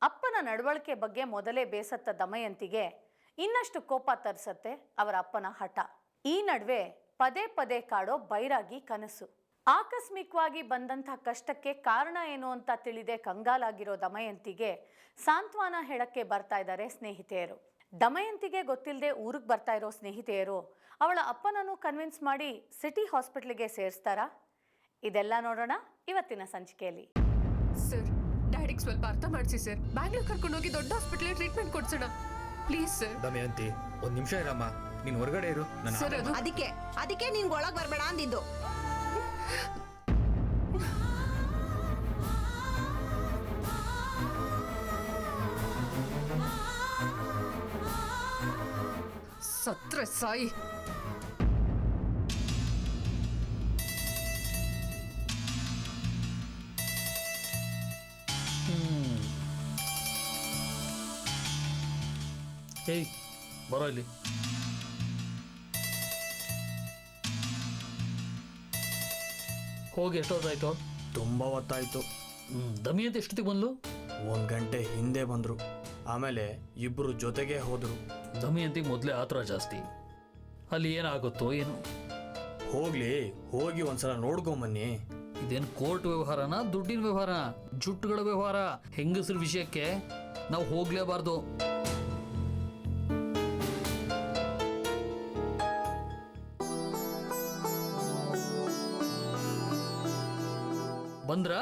ಅಪ್ಪನ ನಡವಳಿಕೆ ಬಗ್ಗೆ ಮೊದಲೇ ಬೇಸತ್ತ ದಮಯಂತಿಗೆ ಇನ್ನಷ್ಟು ಕೋಪ ತರಿಸತ್ತೆ ಅವರ ಅಪ್ಪನ ಹಠ. ಈ ನಡುವೆ ಪದೇ ಪದೇ ಕಾಡೋ ಬೈರಾಗಿ ಕನಸು. ಆಕಸ್ಮಿಕವಾಗಿ ಬಂದಂಥ ಕಷ್ಟಕ್ಕೆ ಕಾರಣ ಏನು ಅಂತ ತಿಳಿದೆ ಕಂಗಾಲಾಗಿರೋ ದಮಯಂತಿಗೆ ಸಾಂತ್ವನ ಹೇಳಕ್ಕೆ ಬರ್ತಾ ಇದ್ದಾರೆ ಸ್ನೇಹಿತೆಯರು. ದಮಯಂತಿಗೆ ಗೊತ್ತಿಲ್ಲದೆ ಊರಿಗೆ ಬರ್ತಾ ಇರೋ ಸ್ನೇಹಿತೆಯರು ಅವಳ ಅಪ್ಪನನ್ನು ಕನ್ವಿನ್ಸ್ ಮಾಡಿ ಸಿಟಿ ಹಾಸ್ಪಿಟ್ಲಿಗೆ ಸೇರಿಸ್ತಾರಾ? ಇದೆಲ್ಲ ನೋಡೋಣ ಇವತ್ತಿನ ಸಂಚಿಕೆಯಲ್ಲಿ. ಸರ್, ಡ್ಯಾಡಿಗೆ ಸ್ವಲ್ಪ ಅರ್ಥ ಮಾಡಿಸಿ ಸರ್. ಬ್ಯಾಂಗ್ಳೂರ್ ಕರ್ಕೊಂಡು ಹೋಗಿ ದೊಡ್ಡ ಹಾಸ್ಪಿಟಲ್ ಟ್ರೀಟ್ಮೆಂಟ್ ಕೊಡ್ಸೋಣ ಪ್ಲೀಸ್ ಸರ್. ದಮಯಂತಿ, ಒಂದ್ ನಿಮಿಷ ಇರಮ್ಮ, ನೀನ್ ಹೊರಗಡೆ ಇರು. ಸರ್, ಅದಕ್ಕೆ ನೀನ್ ಒಳಗ್ ಬರ್ಬೇಡ ಅಂದಿದ್ದು. ಸತ್ರೆ ಸಾಯಿ. ಏಯ್ ಬರೋ ಇಲ್ಲಿ. ಹೋಗಿ ಎಷ್ಟೊತ್ತಾಯ್ತು? ತುಂಬ ಹೊತ್ತಾಯ್ತು. ದಮಯಂತಿ ಎಷ್ಟೊತ್ತಿಗೆ ಬಂದ್ಲು? 1 ಗಂಟೆ ಹಿಂದೆ ಬಂದರು. ಆಮೇಲೆ ಇಬ್ಬರು ಜೊತೆಗೆ ಹೋದರು. ದಮಯಂತಿಗೆ ಮೊದಲೇ ಆತರ ಜಾಸ್ತಿ. ಅಲ್ಲಿ ಏನಾಗುತ್ತೋ ಏನು. ಹೋಗಿ ಒಂದ್ಸಲ ನೋಡ್ಕೊಂಬನ್ನಿ. ಇದೇನು ಕೋರ್ಟ್ ವ್ಯವಹಾರನ, ದುಡ್ಡಿನ ವ್ಯವಹಾರ, ಜುಟ್ಟುಗಳ ವ್ಯವಹಾರ? ಹೆಂಗಸ್ರ ವಿಷಯಕ್ಕೆ ನಾವು ಹೋಗ್ಲೇಬಾರ್ದು. ಬಂದ್ರ?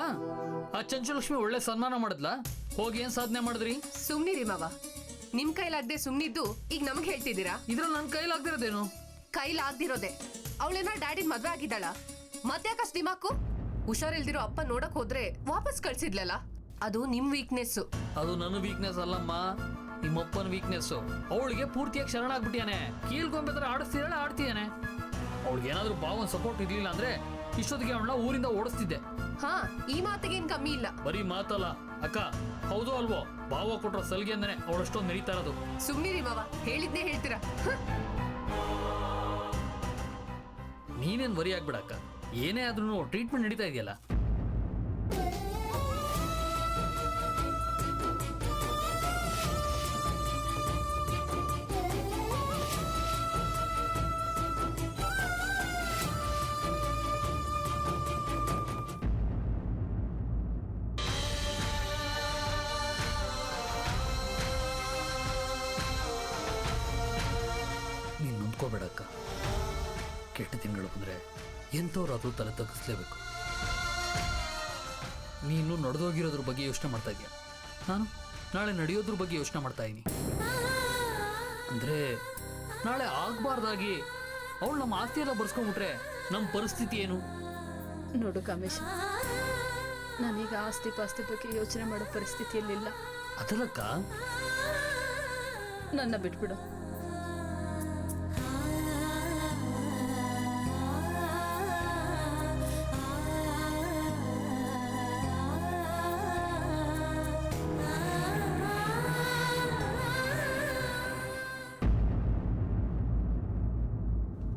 ಆ ಚಂಚಲಕ್ಷ್ಮಿ ಒಳ್ಳೆ ಸನ್ಮಾನ ಮಾಡಿದ್ಲಾ? ಹೋಗಿ ಏನ್ ಸಾಧನೆ ಮಾಡಿದ್ರಿ? ಸುಮ್ನಿರಿ ಮಾವ, ನಿಮ್ ಕೈಲಾಗ್ದೆ ಸುಮ್ನಿದ್ದು ಈಗ ನಮ್ಗೆ ಹೇಳ್ತಿದ್ದೀರಾ? ಇದ್ರಲ್ಲಿ ನನ್ನ ಕೈಲಾಗ್ದಿರೋದೇನು? ಕೈಲಾಗ್ದಿರೋದೆ ಅವಳೇನ ಡ್ಯಾಡಿ ಮದ್ವೆ ಆಗಿದ್ದಾಳ? ಮತ್ತ್ಯಾಕಷ್ಟು ದಿಮಾಕು? ಹುಷಾರಿಲ್ದಿರೋ ಅಪ್ಪ ನೋಡಕ್ ಹೋದ್ರೆ ವಾಪಸ್ ಕಳ್ಸಿದ್ಲಲ್ಲ, ಅದು ನಿಮ್ ವೀಕ್ನೆಸ್. ಅದು ನನ್ನ ವೀಕ್ನೆಸ್ ಅಲ್ಲಮ್ಮ, ನಿಮ್ಮಪ್ಪನ ವೀಕ್ನೆಸ್. ಅವಳಿಗೆ ಪೂರ್ತಿಯಾಗಿ ಶರಣಾಗ್ಬಿಟ್ಟಿಯಾನೆ. ಕೀಲ್ಗೊಂಬೆದ್ರ ಆಡಿಸ್ತಿರಲ್ಲ, ಆಡ್ತಿದ್ದಾನೆ. ಅವಳಿಗೆ ಏನಾದ್ರೂ ಭಾವನ ಸಪೋರ್ಟ್ ಇರ್ಲಿಲ್ಲ ಅಂದ್ರೆ ಇಷ್ಟೊತ್ತಿಗೆ ಅವಳನ್ನ ಊರಿಂದ ಓಡಿಸ್ತಿದ್ದೆ. ಹಾ, ಈ ಮಾತಿಗೇನ್ ಕಮ್ಮಿ ಇಲ್ಲ. ಬರೀ ಮಾತಲ್ಲ ಅಕ್ಕ, ಹೌದು ಅಲ್ವೋ? ಭಾವ ಕೊಟ್ರ ಸಲ್ಗೆ ಅಂತಾನೆ ಅವಳಷ್ಟೊಂದು ನಡೀತಾ ಇರೋದು. ಸುಮ್ನಿರಿ ಮಾವ, ಹೇಳಿದ್ನೇ ಹೇಳ್ತೀರಾ. ನೀನೇನ್ ವರಿ ಆಗ್ಬಿಡಕ್ಕ, ಏನೇ ಆದ್ರೂ ಟ್ರೀಟ್ಮೆಂಟ್ ನಡೀತಾ ಇದೆಯಲ್ಲ. ನೀನು ನಂಬ್ಕೋಬೇಡಕ್ಕ, ಕೆಟ್ಟ ದಿನಗಳು ಬಂದರೆ ಎಂಥವ್ರಾದ್ರೂ ತಲೆ ತಗ್ಗಿಸ್ಲೇಬೇಕು. ನೀನು ನಡೆದೋಗಿರೋದ್ರ ಬಗ್ಗೆ ಯೋಚನೆ ಮಾಡ್ತಾ ಇದೀಯ, ನಾನು ನಾಳೆ ನಡೆಯೋದ್ರ ಬಗ್ಗೆ ಯೋಚನೆ ಮಾಡ್ತಾ ಇದ್ದೀನಿ. ಅಂದರೆ ನಾಳೆ ಆಗಬಾರ್ದಾಗಿ ಅವಳು ನಮ್ಮ ಆಸ್ತಿ ಎಲ್ಲ ಬರ್ಸ್ಕೊಂಡ್ಬಿಟ್ರೆ ನಮ್ಮ ಪರಿಸ್ಥಿತಿ ಏನು? ನೋಡು ಕಾಮೇಶ್, ನಾನೀಗ ಆಸ್ತಿ ಪಾಸ್ತಿ ಬಗ್ಗೆ ಯೋಚನೆ ಮಾಡೋ ಪರಿಸ್ಥಿತಿಯಲ್ಲಿಲ್ಲ. ಅದಲ್ಲಕ್ಕ, ನನ್ನ ಬಿಟ್ಬಿಡು.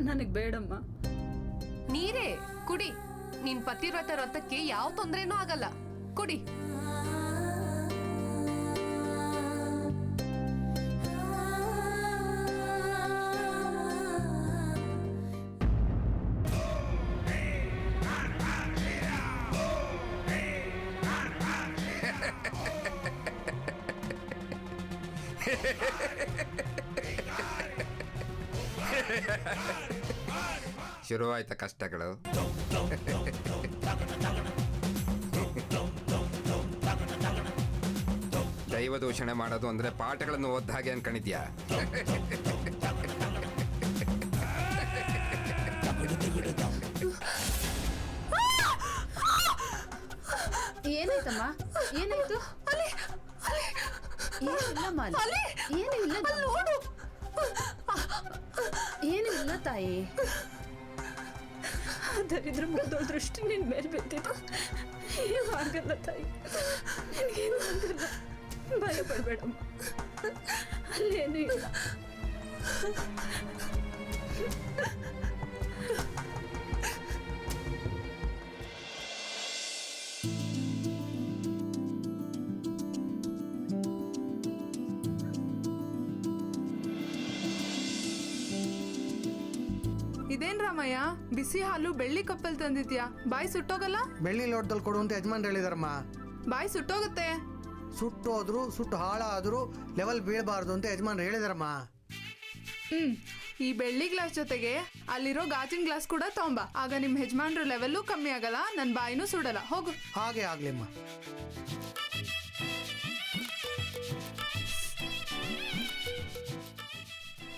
ನನಗ್ ಬೇಡಮ್ಮ. ನೀರೇ ಕುಡಿ. ನಿನ್ ಪತಿವ್ರತ ವ್ರತಕ್ಕೆ ಯಾವ ತೊಂದ್ರೆನೂ ಆಗಲ್ಲ, ಕುಡಿ. ಶುರುವಾಯ್ತ ಕಷ್ಟಗಳು. ದೈವ ದೂಷಣೆ ಮಾಡೋದು ಅಂದ್ರೆ ಪಾಠಗಳನ್ನು ಓದ್ದ ಹಾಗೆ ಅನ್ಕೊಂಡಿದ್ಯಾ? ಏನಾಯ್ತಮ್ಮ? ಏನಾಯ್ತು? ಏನು ಇಲ್ಲ ಏನು ಇಲ್ಲ ತಾಯಿ. ದರಿದ್ರ ಮುಗ್ದೋಳ ದೃಷ್ಟಿ ನಿನ್ ಮೇಲೆ ಬಿದ್ದಿದ್ದು. ಏನು ಆಗಲ್ಲ ತಾಯಿ, ನಿನ್ಗೇನು ಆಗಲ್ಲ. ಭಯ ಪಡ್ಬೇಡಮ್ಮ, ಅಲ್ಲೇನೂ ಇಲ್ಲ. ಇದೇನ್ ರಾಮಯ್ಯ, ಬಿಸಿ ಹಾಲು ಬೆಳ್ಳಿ ಕಪ್ಪಲ್ ತಂದಿದ್ಯಾ? ಬಾಯಿ ಸುಟ್ಟೋಗಲ್ಲ? ಬೆಳ್ಳಿ ಲೋಟದಲ್ಲಿ ಕೊಡು ಅಂತ ಯಜಮಾನ್ರು ಹೇಳಿದಾರಮ್ಮ. ಬಾಯಿ ಸುಟ್ಟೋಗುತ್ತೆ. ಸುಟ್ಟು ಹೋದ್ರು ಸುಟ್ಟು ಹಾಳಾದ್ರೂ ಲೆವೆಲ್ ಬೀಳಬಾರ್ದು ಅಂತ ಯಜಮಾನ್ರು ಹೇಳಿದಾರಮ್ಮ. ಈ ಬೆಳ್ಳಿ ಗ್ಲಾಸ್ ಜೊತೆಗೆ ಅಲ್ಲಿರೋ ಗಾಜಿನ ಗ್ಲಾಸ್ ಕೂಡ ತಗೊಂಬ. ಆಗ ನಿಮ್ ಯಜಮಾನ್ರ ಲೆವೆಲ್ಲು ಕಮ್ಮಿ ಆಗಲ್ಲ, ನನ್ ಬಾಯಿನೂ ಸುಡಲ್ಲ. ಹೋಗು. ಹಾಗೆ ಆಗ್ಲಿಮ್ಮ.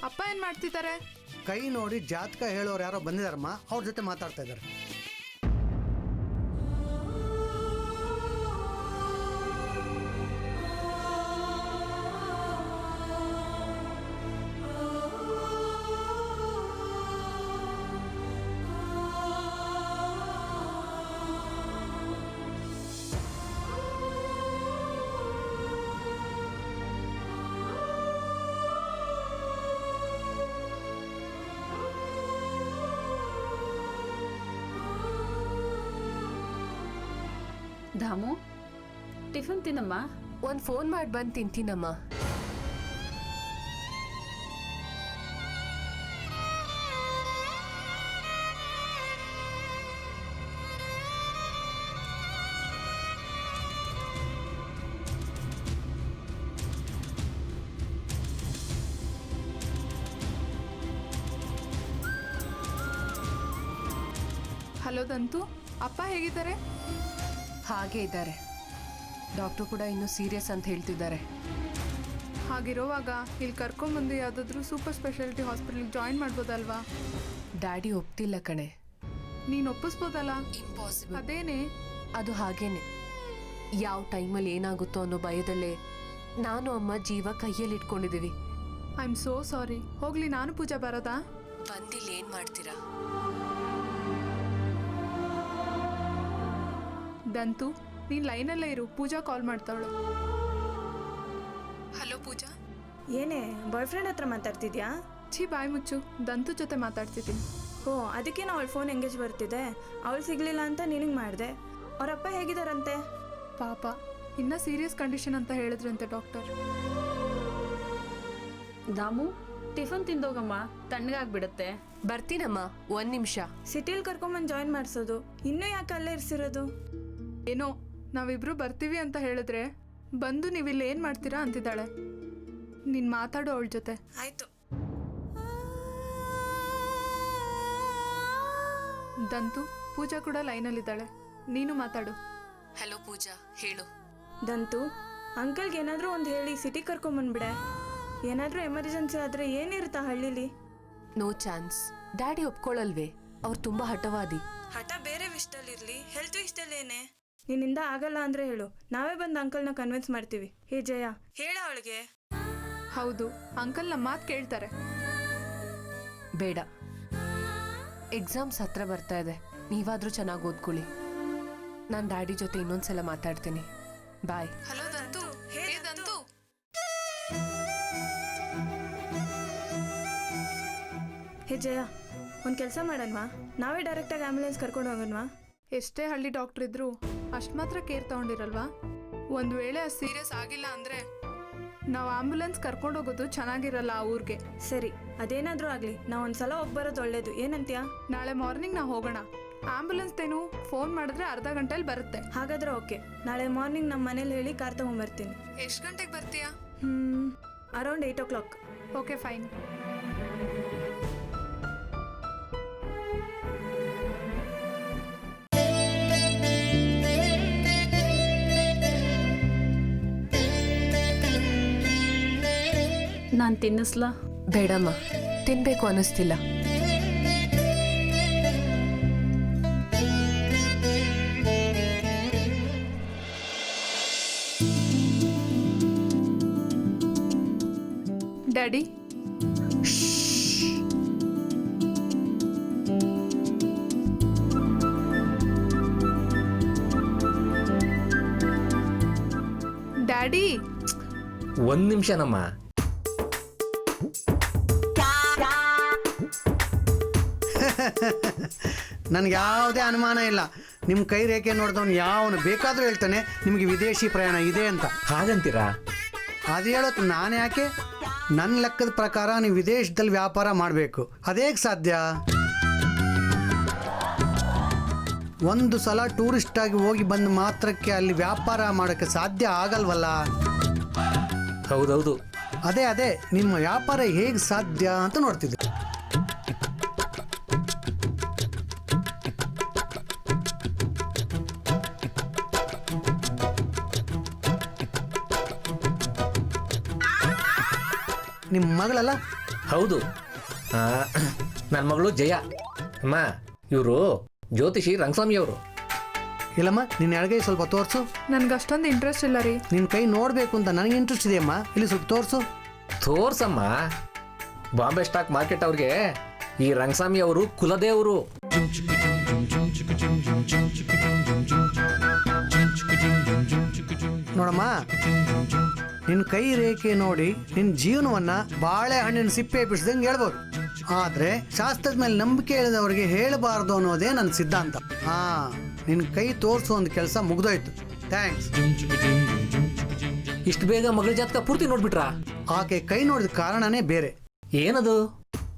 ಅಪ್ಪ ಏನ್ ಮಾಡ್ತಿದ್ದಾರೆ? ಕೈ ನೋಡಿ ಜಾತಕ ಹೇಳೋರು ಯಾರೋ ಬಂದಿದಾರಮ್ಮ, ಅವ್ರ ಜೊತೆ ಮಾತಾಡ್ತಾ ಇದ್ದಾರೆ. ದಾಮು, ಟಿಫನ್ ತಿನ್ನಮ್ಮ. ಒಂದ್ ಫೋನ್ ಮಾಡಿ ಬಂದು ತಿಂತೀನಮ್ಮ. ಹಲೋ ದಂತು, ಅಪ್ಪ ಹೇಗಿದ್ದಾರೆ? ಹಾಗೆ ಇದ್ದಾರೆ. ಡಾಕ್ಟರ್ ಕೂಡ ಇನ್ನೂ ಸೀರಿಯಸ್ ಅಂತ ಹೇಳ್ತಿದ್ದಾರೆ. ಹಾಗಿರೋವಾಗ ಇಲ್ಲಿ ಕರ್ಕೊಂಬಂದು ಯಾವುದಾದ್ರೂ ಸೂಪರ್ ಸ್ಪೆಷಾಲಿಟಿ ಹಾಸ್ಪಿಟಲ್ಗೆ ಜಾಯಿನ್ ಮಾಡ್ಬೋದಲ್ವಾ? ಡ್ಯಾಡಿ ಒಪ್ತಿಲ್ಲ ಕಣೆ. ನೀನು ಒಪ್ಪಿಸ್ಬೋದಲ್ಲ? ಇಂಪಾಸಿಬಲ್. ಅದೇನೆ? ಅದು ಹಾಗೇನೆ. ಯಾವ ಟೈಮಲ್ಲಿ ಏನಾಗುತ್ತೋ ಅನ್ನೋ ಭಯದಲ್ಲೇ ನಾನು ಅಮ್ಮ ಜೀವ ಕೈಯಲ್ಲಿ ಇಟ್ಕೊಂಡಿದ್ದೀವಿ. I am so sorry. ಹೋಗ್ಲಿ, ನಾನು ಪೂಜಾ ಬರೋದಾ? ಬಂದಿಲ್ಲ, ಏನು ಮಾಡ್ತೀರಾ? ದಂತು, ನೀನು ಲೈನಲ್ಲೇ ಇರು, ಪೂಜಾ ಕಾಲ್ ಮಾಡ್ತಾವಳು. ಹಲೋ ಪೂಜಾ. ಏನೇ ಬಾಯ್ ಫ್ರೆಂಡ್ ಹತ್ರ ಮಾತಾಡ್ತಿದ್ಯಾ? ಛೀ, ಬಾಯ್ ಮುಚ್ಚು. ದಂತು ಜೊತೆ ಮಾತಾಡ್ತಿದ್ದೀನಿ. ಓ, ಅದಕ್ಕೇನೋ ಅವಳ ಫೋನ್ ಎಂಗೇಜ್ ಬರ್ತಿದೆ. ಅವಳು ಸಿಗಲಿಲ್ಲ ಅಂತ ನಿನಗೆ ಮಾಡಿದೆ. ಅವರಪ್ಪ ಹೇಗಿದ್ದಾರಂತೆ? ಪಾಪ, ಇನ್ನೂ ಸೀರಿಯಸ್ ಕಂಡೀಷನ್ ಅಂತ ಹೇಳಿದ್ರಂತೆ ಡಾಕ್ಟರ್. ದಾಮು, ಟಿಫನ್ ತಿಂದೋಗಮ್ಮ, ತಣ್ಣಗಾಗ್ಬಿಡುತ್ತೆ. ಬರ್ತೀನಮ್ಮ, 1 ನಿಮಿಷ. ಸಿಟಿಲಿ ಕರ್ಕೊಂಬಂದು ಜಾಯಿನ್ ಮಾಡಿಸೋದು, ಇನ್ನೂ ಯಾಕೆ ಅಲ್ಲೇ ಇರಿಸಿರೋದು? ಏನೋ ನಾವಿಬ್ರು ಬರ್ತೀವಿ ಅಂತ ಹೇಳಿದ್ರೆ ಬಂದು ನೀವಿಲ್ಲಿ ಏನು ಮಾಡ್ತೀರಾ ಅಂತಿದ್ದಾಳೆ. ನೀನು ಮಾತಾಡು ಅವಳ ಜೊತೆ. ಆಯಿತು. ದಂತು, ಪೂಜಾ ಕೂಡ ಲೈನಲ್ಲಿದ್ದಾಳೆ, ನೀನು ಮಾತಾಡು. ಹಲೋ ಪೂಜಾ, ಹೇಳು. ದಂತು, ಅಂಕಲ್ಗೆ ಏನಾದರೂ ಒಂದು ಹೇಳಿ ಸಿಟಿ ಕರ್ಕೊಂಬಂದ್ಬಿಡೆ. ಏನಾದರೂ ಎಮರ್ಜೆನ್ಸಿ ಆದರೆ ಏನಿರುತ್ತಾ ಹಳ್ಳಿಲಿ? No chance. ಡ್ಯಾಡಿ ಒಪ್ಕೊಳ್ಳಲ್ವೇ? ಅವ್ರು ತುಂಬ ಹಠವಾದಿ. ಹಠ ಬೇರೆ ವಿಷಯದಲ್ಲಿರಲಿ, ಹೆಲ್ತ್ ವಿಷಯದಲ್ಲೇನೆ. ನಿನ್ನಿಂದ ಆಗಲ್ಲ ಅಂದರೆ ಹೇಳು, ನಾವೇ ಬಂದು ಅಂಕಲ್ನ ಕನ್ವಿನ್ಸ್ ಮಾಡ್ತೀವಿ. ಹೇ ಜಯ, ಹೇಳ ಅವಳಿಗೆ. ಹೌದು, ಅಂಕಲ್ ನಮ್ಮ ಮಾತು ಕೇಳ್ತಾರೆ. ಬೇಡ, ಎಕ್ಸಾಮ್ಸ್ ಹತ್ರ ಬರ್ತಾ ಇದೆ. ನೀವಾದರೂ ಚೆನ್ನಾಗಿ ಓದ್ಕೊಳ್ಳಿ. ನಾನು ಡ್ಯಾಡಿ ಜೊತೆ ಇನ್ನೊಂದ್ಸಲ ಮಾತಾಡ್ತೀನಿ. ಬಾಯ್. ಹಲೋ ದಂತು. ಹೇ ದಂತು. ಹೇ ಜಯ, ಒಂದು ಕೆಲಸ ಮಾಡೋಣವಾ? ನಾವೇ ಡೈರೆಕ್ಟಾಗಿ ಆ್ಯಂಬುಲೆನ್ಸ್ ಕರ್ಕೊಂಡು ಹೋಗೋಣವಾ? ಎಷ್ಟೇ ಹಳ್ಳಿ ಡಾಕ್ಟರ್ ಇದ್ರು ಅಷ್ಟು ಮಾತ್ರ ಕೇರ್ ತಗೊಂಡಿರಲ್ವಾ? ಒಂದು ವೇಳೆ ಅದು ಸೀರಿಯಸ್ ಆಗಿಲ್ಲ ಅಂದರೆ ನಾವು ಆಂಬ್ಯುಲೆನ್ಸ್ ಕರ್ಕೊಂಡು ಹೋಗೋದು ಚೆನ್ನಾಗಿರಲ್ಲ ಆ ಊರಿಗೆ. ಸರಿ, ಅದೇನಾದರೂ ಆಗಲಿ, ನಾವು ಒಂದು ಸಲ ಹೋಗಿ ಬರೋದು ಒಳ್ಳೇದು. ಏನಂತೀಯಾ? ನಾಳೆ ಮಾರ್ನಿಂಗ್ ನಾವು ಹೋಗೋಣ. ಆಂಬ್ಯುಲೆನ್ಸ್ದೇನು ಫೋನ್ ಮಾಡಿದ್ರೆ ಅರ್ಧ ಗಂಟೆಲಿ ಬರುತ್ತೆ. ಹಾಗಾದ್ರೆ ಓಕೆ. ನಾಳೆ ಮಾರ್ನಿಂಗ್ ನಮ್ಮ ಮನೇಲಿ ಹೇಳಿ ಕಾರ್ ತೊಗೊಂಬರ್ತೀನಿ. ಎಷ್ಟು ಗಂಟೆಗೆ ಬರ್ತೀಯಾ? Around 8 o'clock. Okay, fine. ನಾನು ತಿನ್ನಿಸ್ಲಾ? ಬೇಡಮ್ಮ, ತಿನ್ಬೇಕು ಅನ್ನಿಸ್ತಿಲ್ಲ. ಡ್ಯಾಡಿ, ಡ್ಯಾಡಿ, ಒಂದು ನಿಮಿಷನಮ್ಮ. ನನಗೆ ಯಾವುದೇ ಅನುಮಾನ ಇಲ್ಲ. ನಿಮ್ಮ ಕೈ ರೇಖೆ ನೋಡಿದವನು ಯಾವನು ಬೇಕಾದರೂ ಹೇಳ್ತಾನೆ ನಿಮಗೆ ವಿದೇಶಿ ಪ್ರಯಾಣ ಇದೆ ಅಂತ. ಹಾಗಂತೀರಾ? ಅದು ಹೇಳೋದು ನಾನು ಯಾಕೆ? ನನ್ನ ಲೆಕ್ಕದ ಪ್ರಕಾರ ನೀವು ವಿದೇಶದಲ್ಲಿ ವ್ಯಾಪಾರ ಮಾಡಬೇಕು. ಅದೇಗೆ ಸಾಧ್ಯ? ಒಂದು ಸಲ ಟೂರಿಸ್ಟ್ ಆಗಿ ಹೋಗಿ ಬಂದ ಮಾತ್ರಕ್ಕೆ ಅಲ್ಲಿ ವ್ಯಾಪಾರ ಮಾಡೋಕ್ಕೆ ಸಾಧ್ಯ ಆಗಲ್ವಲ್ಲ? ಹೌದೌದು. ಅದೇ ನಿಮ್ಮ ವ್ಯಾಪಾರ ಹೇಗೆ ಸಾಧ್ಯ ಅಂತ ನೋಡ್ತಿದ್ದೆ. ನಿಮ್ಮ ಮಗಳಲ್ಲ? ಹೌದು, ನನ್ನ ಮಗಳು ಜಯ. ಅಮ್ಮ, ಇವರು ಜ್ಯೋತಿಷಿ ರಂಗಸ್ವಾಮಿ ಅವರು. ಇಲ್ಲಮ್ಮ, ನಿನ್ನ ಎಡಗೈ ಸ್ವಲ್ಪ ತೋರಿಸು. ನನ್ಗೆ ಅಷ್ಟೊಂದು ಇಂಟ್ರೆಸ್ಟ್ ಇಲ್ಲ ರೀ. ನಿನ್ನ ಕೈ ನೋಡಬೇಕು ಅಂತ ನನಗೆ ಇಂಟ್ರೆಸ್ಟ್ ಇದೆಯಮ್ಮ. ಇಲ್ಲಿ ಸ್ವಲ್ಪ ತೋರಿಸು. ತೋರ್ಸಮ್ಮ. ಬಾಂಬೆ ಸ್ಟಾಕ್ ಮಾರ್ಕೆಟ್ ಅವ್ರಿಗೆ ಈ ರಂಗಸ್ವಾಮಿ ಅವರು ಕುಲದೇವರು. ನೋಡಮ್ಮ, ನಿನ್ನ ಕೈ ರೇಖೆ ನೋಡಿ ನಿನ್ನ ಜೀವನವನ್ನ ಬಾಳೆಹಣ್ಣಿನ ಸಿಪ್ಪೆ ಬಿಡಿಸ್ದಂಗೆ ಹೇಳ್ಬೋದು. ಆದ್ರೆ ಶಾಸ್ತ್ರದ ಮೇಲೆ ನಂಬಿಕೆ ಇಳಿದವರಿಗೆ ಹೇಳಬಾರ್ದು ಅನ್ನೋದೇ ನನ್ನ ಸಿದ್ಧಾಂತ. ನಿನ್ನ ಕೈ ತೋರಿಸೋ ಒಂದು ಕೆಲಸ ಮುಗ್ದೋಯ್ತು. ಥ್ಯಾಂಕ್ಸ್. ಇಷ್ಟು ಬೇಗ ಮಗಳ ಜಾತಕ ಪೂರ್ತಿ ನೋಡ್ಬಿಟ್ರಾ? ಆಕೆ ಕೈ ನೋಡಿದ ಕಾರಣನೇ ಬೇರೆ. ಏನದು?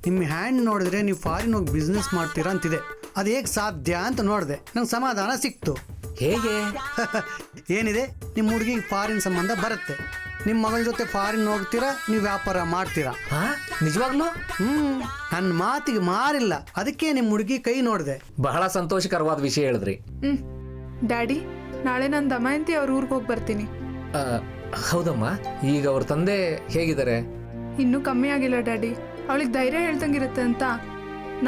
ನಿಮ್ಮ ಹ್ಯಾಂಡ್ ನೋಡಿದ್ರೆ ನೀವು ಫಾರಿನ್ ಹೋಗಿ ಬಿಸ್ನೆಸ್ ಮಾಡ್ತೀರಾ ಅಂತಿದೆ. ಅದು ಹೇಗೆ ಸಾಧ್ಯ ಅಂತ ನೋಡಿದೆ, ನಂಗೆ ಸಮಾಧಾನ ಸಿಕ್ತು. ಹೇಗೆ? ಏನಿದೆ, ನಿಮ್ಮ ಹುಡುಗಿಗೆ ಫಾರಿನ್ ಸಂಬಂಧ ಬರುತ್ತೆ. ನಿಮ್ಮ ಮಗಳ ಜೊತೆ ಫಾರಿನ್ ಹೋಗ್ತೀರಾ, ನೀವು ವ್ಯಾಪಾರ ಮಾಡ್ತೀರಾ. ನಿಜವಾಗ್ಲೂ? ನನ್ನ ಮಾತಿಗೆ ಮಾರಿಲ್ಲ. ಅದಕ್ಕೆ ನಿಮ್ಮ ಹುಡುಗಿ ಕೈ ನೋಡಿದೆ. ಬಹಳ ಸಂತೋಷಕರವಾದ ವಿಷಯ ಹೇಳಿದ್ರಿ. ಡ್ಯಾಡಿ, ನಾಳೆ ನಾನು ದಮಯಂತಿ ಅವ್ರ ಊರಿಗೆ ಹೋಗಿ ಬರ್ತೀನಿ. ಹೌದಮ್ಮ. ಈಗ ಅವ್ರ ತಂದೆ ಹೇಗಿದ್ದಾರೆ? ಇನ್ನೂ ಕಮ್ಮಿ ಆಗಿಲ್ಲ ಡ್ಯಾಡಿ. ಅವಳಿಗೆ ಧೈರ್ಯ ಹೇಳ್ದಂಗಿರುತ್ತೆ ಅಂತ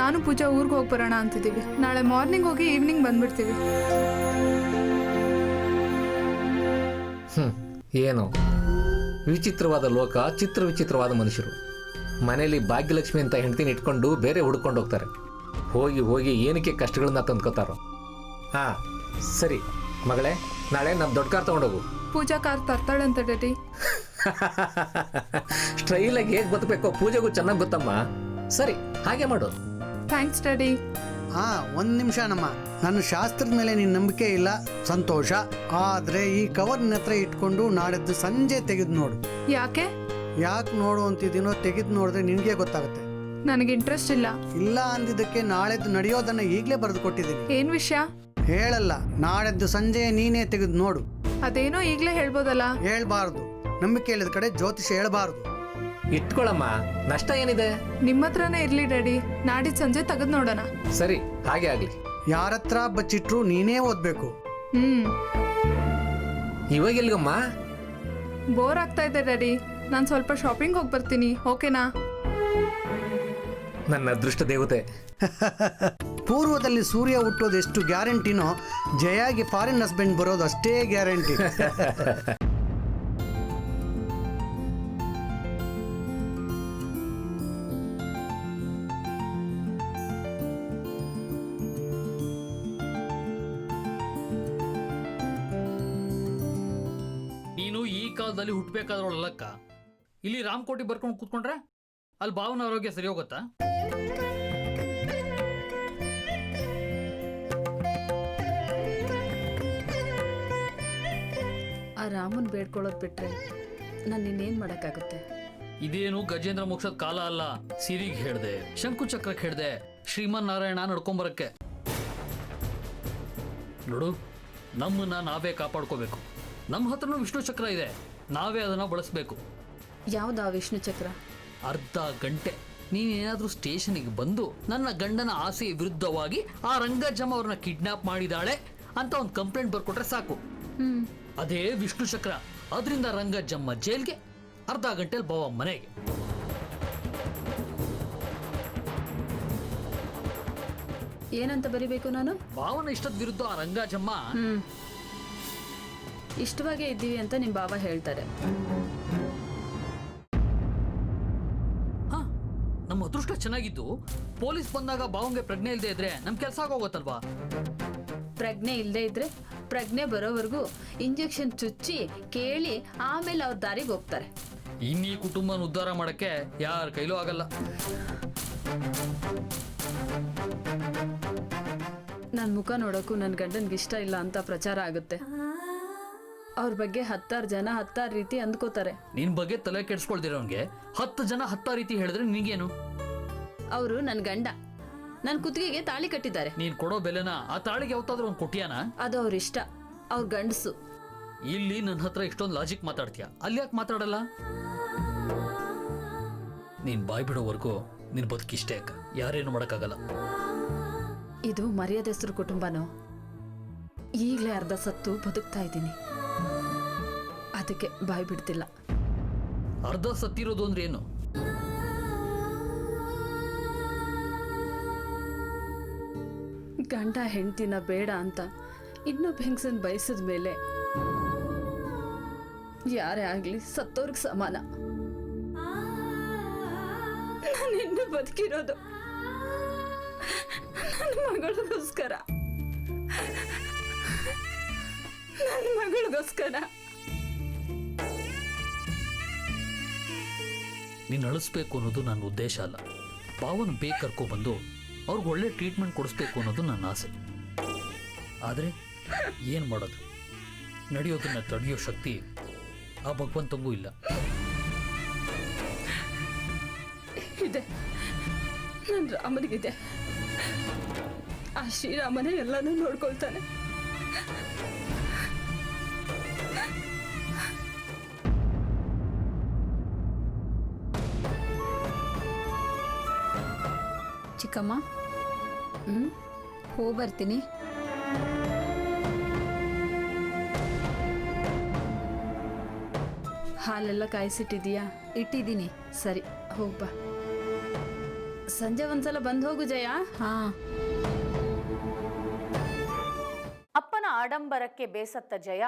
ನಾನು ಪೂಜಾ ಊರಿಗೆ ಹೋಗಿ ಬರೋಣ ಅಂತಿದ್ದೀವಿ. ನಾಳೆ ಮಾರ್ನಿಂಗ್ ಹೋಗಿ ಈವ್ನಿಂಗ್ ಬಂದ್ಬಿಡ್ತೀವಿ. ಏನೋ ವಿಚಿತ್ರವಾದ ಲೋಕ, ಚಿತ್ರ ವಿಚಿತ್ರವಾದ ಮನುಷ್ಯರು. ಮನೇಲಿ ಭಾಗ್ಯಲಕ್ಷ್ಮಿ ಅಂತ ಹೆಂಡತಿನ ಇಟ್ಕೊಂಡು ಬೇರೆ ಹುಡ್ಕೊಂಡು ಹೋಗ್ತಾರೆ. ಹೋಗಿ ಹೋಗಿ ಏನಕ್ಕೆ ಕಷ್ಟಗಳನ್ನ ತಂದ್ಕೋತಾರೋ. ಸರಿ ಮಗಳೇ, ನಾಳೆ ನಮ್ಮ ದೊಡ್ಡ ಕಾರ್ ತಗೊಂಡೋಗು. ಪೂಜಾ ಕಾರ್ ತರ್ತಾಳಂತ ಡ್ಯಾಡಿ. ಸ್ಟೈಲಾಗಿ ಹೇಗೆ ಬದುಕಬೇಕೋ ಪೂಜೆಗೂ ಚೆನ್ನಾಗಿ ಗೊತ್ತಮ್ಮ. ಸರಿ, ಹಾಗೆ ಮಾಡು. Thanks daddy. ಒಂದು ನಿಮಿಷ ನಮ್ಮ. ನನ್ನ ಶಾಸ್ತ್ರದ ಮೇಲೆ ನಿನ್ನ ನಂಬಿಕೆ ಇಲ್ಲ, ಸಂತೋಷ. ಆದ್ರೆ ಈ ಕವರ್ ನಿನ್ನ ಹತ್ರ ಇಟ್ಕೊಂಡು ನಾಳೆದ್ದು ಸಂಜೆ ತೆಗೆದು ನೋಡು. ಯಾಕೆ ನೋಡು ಅಂತಿದ್ದೀನೋ ತೆಗೆದು ನೋಡಿದ್ರೆ ನಿನಗೆ ಗೊತ್ತಾಗುತ್ತೆ. ನನಗೆ ಇಂಟ್ರೆಸ್ಟ್ ಇಲ್ಲ. ಇಲ್ಲ ಅಂದಿದ್ದಕ್ಕೆ ನಾಳೆದ್ದು ನಡೆಯೋದನ್ನ ಈಗಲೇ ಬರೆದು ಕೊಟ್ಟಿದ್ದೀನಿ. ಏನ್ ವಿಷಯ? ಹೇಳಲ್ಲ, ನಾಳೆದ್ದು ಸಂಜೆ ನೀನೇ ತೆಗೆದು ನೋಡು. ಅದೇನೋ ಈಗಲೇ ಹೇಳ್ಬೋದಲ್ಲ. ಹೇಳ್ಬಾರ್ದು. ನಂಬಿಕೆ ಇಲ್ಲದ ಕಡೆ ಜ್ಯೋತಿಷ ಹೇಳ್ಬಾರ್ದು. ಇಟ್ಕೊಳಮ್ಮ, ನಷ್ಟ ಏನಿದೆ? ನಿಮ್ಮ ಹತ್ರನೇ ಇರ್ಲಿ ಡ್ಯಾಡಿ. ನಾಡಿದ್ದು ಸಂಜೆ ತೆಗೆದು ನೋಡೋಣ. ಸರಿ, ಹಾಗೆ ಆಗ್ಲಿ. ಯಾರತ್ರ ಬಚ್ಚಿಟ್ರು ನೀನೇ ಓದ್ಬೇಕು. ಇವಾಗ ಎಲ್ಗಮ್ಮ? ಬೋರ್ ಆಗ್ತಾ ಇದೆ ಡ್ಯಾಡಿ. ನಾನು ಸ್ವಲ್ಪ ಶಾಪಿಂಗ್ ಹೋಗಿ ಬರ್ತೀನಿ, ಓಕೆನಾ? ನನ್ನ ಅದೃಷ್ಟ ದೇವತೆ. ಪೂರ್ವದಲ್ಲಿ ಸೂರ್ಯ ಹುಟ್ಟೋದು ಎಷ್ಟು ಗ್ಯಾರಂಟಿನೋ, ಜಯಾಗಿ ಫಾರಿನ್ ಹಸ್ಬೆಂಡ್ ಬರೋದು ಅಷ್ಟೇ ಗ್ಯಾರಂಟಿ. ನೀನು ಈ ಕಾಲದಲ್ಲಿ ಹುಟ್ಟಬೇಕಾದ್ರೊಳಕ್ಕ ಇಲ್ಲಿ ರಾಮಕೋಟಿ ಬರ್ಕೊಂಡು ಕೂತ್ಕೊಂಡ್ರೆ ಅಲ್ಲಿ ಭಾವನ ಆರೋಗ್ಯ ಸರಿ ಹೋಗುತ್ತಾ? ಆ ರಾಮನ್ ಬೇಡ್ಕೊಳ್ಳೋದು ಬಿಟ್ರೆ ನಾನು ಇನ್ನೇನು ಮಾಡೋಕ್ಕಾಗುತ್ತೆ? ಇದೇನು ಗಜೇಂದ್ರ ಮೋಕ್ಷದ ಕಾಲ ಅಲ್ಲ. ಸಿರಿಗೆ ಹೇಳ್ದೆ, ಶಂಕು ಚಕ್ರಕ್ಕೆ ಹೇಳ್ದೆ, ಶ್ರೀಮನ್ ನಾರಾಯಣ ನಡ್ಕೊಂಬರಕ್ಕೆ. ನೋಡು, ನಮ್ಮನ್ನ ನಾವೇ ಕಾಪಾಡ್ಕೋಬೇಕು. ನಮ್ಮ ಹತ್ರನೂ ವಿಷ್ಣು ಚಕ್ರ ಇದೆ, ನಾವೇ ಅದನ್ನ ಬಳಸಬೇಕು. ಯಾವ್ದು ಆ ವಿಷ್ಣು ಚಕ್ರ? ಅರ್ಧ ಗಂಟೆ ನೀನೇನಾದ್ರೂ ಸ್ಟೇಷನ್ಗೆ ಬಂದು ನನ್ನ ಗಂಡನ ಆಸೆಯ ವಿರುದ್ಧವಾಗಿ ಆ ರಂಗಜ್ಜಮ್ಮ ಅವ್ರನ್ನ ಕಿಡ್ನಾಪ್ ಮಾಡಿದಾಳೆ ಅಂತ ಒಂದು ಕಂಪ್ಲೇಂಟ್ ಬರ್ಕೊಟ್ರೆ ಸಾಕು. ಅದೇ ವಿಷ್ಣು ಚಕ್ರ. ಅದರಿಂದ ರಂಗಜ್ಜಮ್ಮ ಜೈಲ್ಗೆ, ಅರ್ಧ ಗಂಟೆಲಿ ಬಾವ ಮನೆಗೆ. ಏನಂತ ಬರಿಬೇಕು ನಾನು? ಭಾವನ ಇಷ್ಟದ ವಿರುದ್ಧ ಆ ರಂಗಜ್ಜಮ್ಮ. ಇಷ್ಟವಾಗೇ ಇದ್ದೀವಿ ಅಂತ ನಿಮ್ಮ ಬಾವ ಹೇಳ್ತಾರೆ. ನಮ್ಮ ಅದೃಷ್ಟ ಚೆನ್ನಾಗಿದ್ದು ಪೊಲೀಸ್ ಬಂದಾಗ ಬಾವಂಗೆ ಪ್ರಜ್ಞೆ ಇಲ್ಲದೆ ಇದ್ರೆ ನಮ್ ಕೆಲಸ ಆಗೋಗತ್ತಲ್ವಾ? ಪ್ರಜ್ಞೆ ಇಲ್ಲದೆ ಇದ್ರೆ ಪ್ರಜ್ಞೆ ಬರೋವರೆಗೂ ಇಂಜೆಕ್ಷನ್ ಚುಚ್ಚಿ ಕೇಳಿ ಆಮೇಲೆ ಅವ್ರ ದಾರಿಗೆ ಹೋಗ್ತಾರೆ. ಇನ್ನೀ ಕುಟುಂಬನ ಉದ್ಧಾರ ಮಾಡಕ್ಕೆ ಯಾರ ಕೈಲೂ ಆಗಲ್ಲ. ನನ್ನ ಮುಖ ನೋಡೋಕ್ಕೂ ನನ್ನ ಗಂಡನ್ಗೆ ಇಷ್ಟ ಇಲ್ಲ ಅಂತ ಪ್ರಚಾರ ಆಗುತ್ತೆ. ಅವ್ರ ಬಗ್ಗೆ 10 ಜನ 10 ರೀತಿ ಅಂದ್ಕೋತಾರೆ. ನಿನ್ ಬಗ್ಗೆ ತಲೆ ಕೆಡ್ಸ್ಕೊಳ್ದಿರೋನ್ಗೆ 10 ಜನ 10 ರೀತಿ ಹೇಳಿದ್ರೆ ನಿನಗೇನು? ಅವರು ನನ್ನ ಗಂಡ, ನನ್ನ ಕುತ್ತಿಗೆಗೆ ತಾಳಿ ಕಟ್ಟಿದ್ದಾರೆ. ನೀನ್ ಕೊಡೋ ಬೆಲೆನ ಆ ತಾಳಿಗೆ ಯಾವತ್ತಾದ್ರೂ ಒಂದು ಕೊಟ್ಟಿಯಾನ? ಅದು ಅವ್ರ ಇಷ್ಟ, ಅವ್ರ ಗಂಡಸು. ಇಲ್ಲಿ ನನ್ನ ಹತ್ರ ಇಷ್ಟೊಂದು ಲಾಜಿಕ್ ಮಾತಾಡ್ತೀಯ, ಅಲ್ಲಿ ಯಾಕೆ ಮಾತಾಡಲ್ಲ? ನೀನ್ ಬಾಯ್ ಬಿಡೋವರೆಗೂ ನಿನ್ ಬದುಕಿಷ್ಟೇ ಅಕ್ಕ, ಯಾರೇನು ಮಾಡಕ್ಕಾಗಲ್ಲ. ಇದು ಮರ್ಯಾದೆಸ್ರು ಕುಟುಂಬನೋ? ಈಗಲೇ ಅರ್ಧ ಸತ್ತು ಬದುಕ್ತಾ ಇದ್ದೀನಿ, ಅದಕ್ಕೆ ಬಾಯ್ ಬಿಡ್ತಿಲ್ಲ. ಅರ್ಧ ಸತ್ತಿರೋದು ಅಂದ್ರೆ ಏನು? ಗಂಡ ಹೆಂಡ್ತಿನ ಬೇಡ ಅಂತ ಇನ್ನೊಬ್ಬ ಹೆಂಗಸನ್ ಬಯಸಿದ ಮೇಲೆ ಯಾರೇ ಆಗ್ಲಿ ಸತ್ತೋರ್ಗೆ ಸಮಾನ. ನಾನು ಇನ್ನು ಬದುಕಿರೋದು ನನ್ನ ಮಗಳಿಗೋಸ್ಕರ, ನನ್ನ ಮಗಳಿಗೋಸ್ಕರ. ನೀನು ಅಳಿಸ್ಬೇಕು ಅನ್ನೋದು ನನ್ನ ಉದ್ದೇಶ ಅಲ್ಲ. ಪಾವನ ಬೇಗ ಕರ್ಕೊಬಂದು ಅವ್ರಿಗೆ ಒಳ್ಳೆ ಟ್ರೀಟ್ಮೆಂಟ್ ಕೊಡಿಸ್ಬೇಕು ಅನ್ನೋದು ನನ್ನ ಆಸೆ. ಆದರೆ ಏನು ಮಾಡೋದು, ನಡೆಯೋದನ್ನ ತಡೆಯೋ ಶಕ್ತಿ ಆ ಭಗವಂತಂಗೂ ಇಲ್ಲ. ಇದೆ, ನನ್ನ ರಾಮನಿಗಿದೆ. ಆ ಶ್ರೀರಾಮನೇ ಎಲ್ಲನೂ ನೋಡ್ಕೊಳ್ತಾನೆ. ಚಿಕ್ಕಮ್ಮ, ಹೋಗಿ ಬರ್ತೀನಿ. ಹಾಲೆಲ್ಲ ಕಾಯಿಸಿಟ್ಟಿದೀಯಾ? ಇಟ್ಟಿದ್ದೀನಿ. ಸರಿ, ಹೋಗ್ಬಾ. ಸಂಜೆ ಒಂದ್ಸಲ ಬಂದು ಹೋಗು ಜಯ. ಹಾ. ಅಪ್ಪನ ಆಡಂಬರಕ್ಕೆ ಬೇಸತ್ತ ಜಯ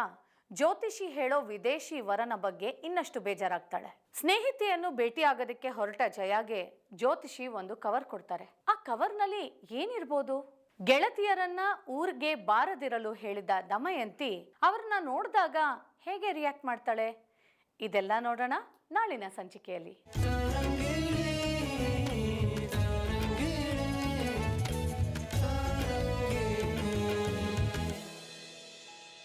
ಜ್ಯೋತಿಷಿ ಹೇಳೋ ವಿದೇಶಿ ವರನ ಬಗ್ಗೆ ಇನ್ನಷ್ಟು ಬೇಜಾರಾಗ್ತಾಳೆ. ಸ್ನೇಹಿತೆಯನ್ನು ಭೇಟಿಯಾಗೋದಕ್ಕೆ ಹೊರಟ ಜಯಾಗೆ ಜ್ಯೋತಿಷಿ ಒಂದು ಕವರ್ ಕೊಡ್ತಾರೆ. ಆ ಕವರ್ನಲ್ಲಿ ಏನಿರ್ಬೋದು? ಗೆಳತಿಯರನ್ನ ಊರಿಗೆ ಬಾರದಿರಲು ಹೇಳಿದ ದಮಯಂತಿ ಅವ್ರನ್ನ ನೋಡಿದಾಗ ಹೇಗೆ ರಿಯಾಕ್ಟ್ ಮಾಡ್ತಾಳೆ? ಇದೆಲ್ಲ ನೋಡೋಣ ನಾಳಿನ ಸಂಚಿಕೆಯಲ್ಲಿ.